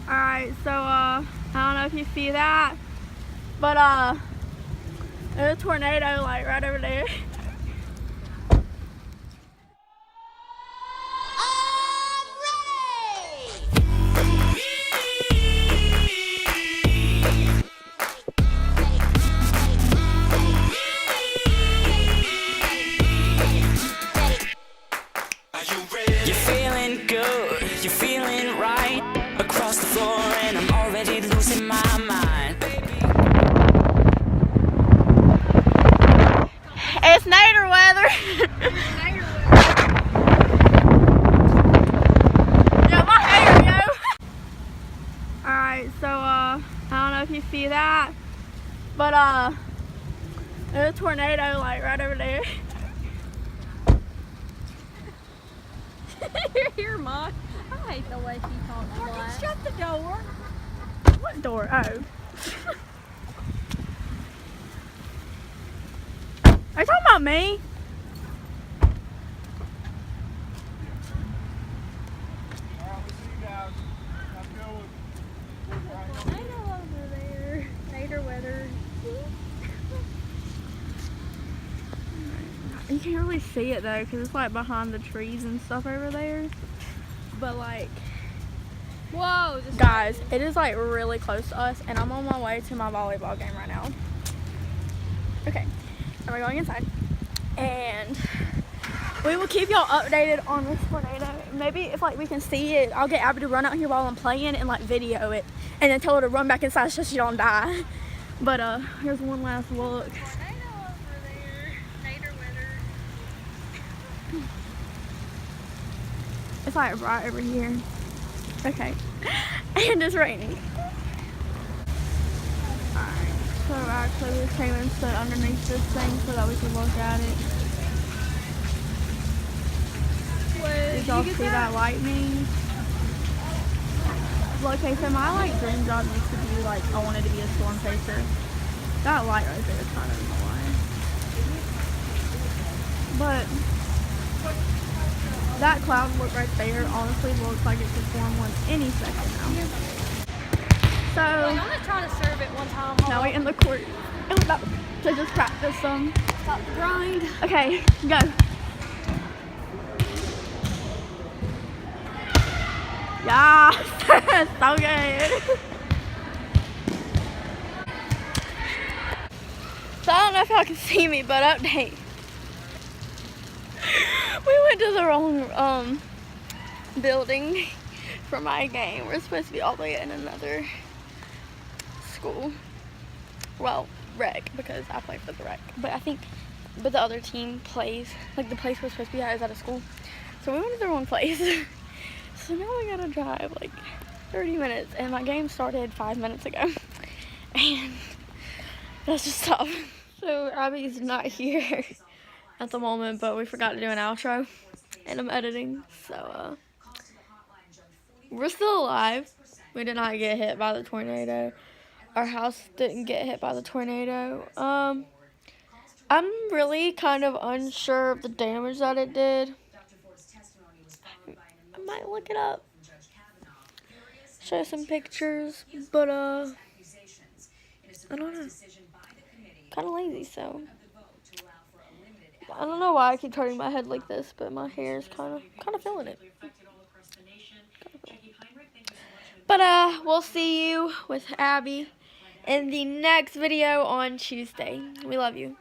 Alright, so I don't know if you see that, but there's a tornado like right over there. You're feeling good, you're feeling right. Across the floor and I'm already losing my mind. It's nader weather. Yo, my hair, yo. Alright, so I don't know if you see that, but there's a tornado like right over there. You're here, Ma. I hate the way she talks black. Shut the door. What door? Oh. Are you talking about me? Tornado over there. Nader weather. You can't really see it though, because it's like behind the trees and stuff over there. But like, Whoa. guys, it is like really close to us, and I'm on my way to my volleyball game right now. Okay, so we're going inside, and we will keep y'all updated on this tornado. Maybe if like we can see it, I'll get Abby to run out here while I'm playing and like video it, and then tell her to run back inside so she don't die. But here's one last look. Tornado over there. Nader weather. It's like right over here. Okay. And it's raining. Alright. So actually we came and stood underneath this thing so that we could look at it. Did y'all see that lightning? Well, okay, so my like dream job used to be like I wanted to be a storm chaser. That light right there is kind of annoying. But that cloud look right there honestly looks like it could form one any second now. So I'm gonna try to serve it one time. now we're in the court and we're about to just practice some. Stop the grind. Okay, go. Yeah, so good. So I don't know if y'all can see me, but update. We went to the wrong building for my game. We're supposed to be all the way in another school. Well, rec, because I play for the rec. But the other team plays, like the place we're supposed to be at is at a school. So we went to the wrong place. So now we gotta drive like 30 minutes, and my game started 5 minutes ago. And that's just tough. So Abby's not here at the moment, but we forgot to do an outro, and I'm editing, so we're still alive. We did not get hit by the tornado. Our house didn't get hit by the tornado. I'm really kind of unsure of the damage that it did. I might look it up, show some pictures, but I don't know. Kind of lazy, so I don't know why I keep turning my head like this, but my hair is kind of feeling it. But we'll see you with Abby in the next video on Tuesday. We love you.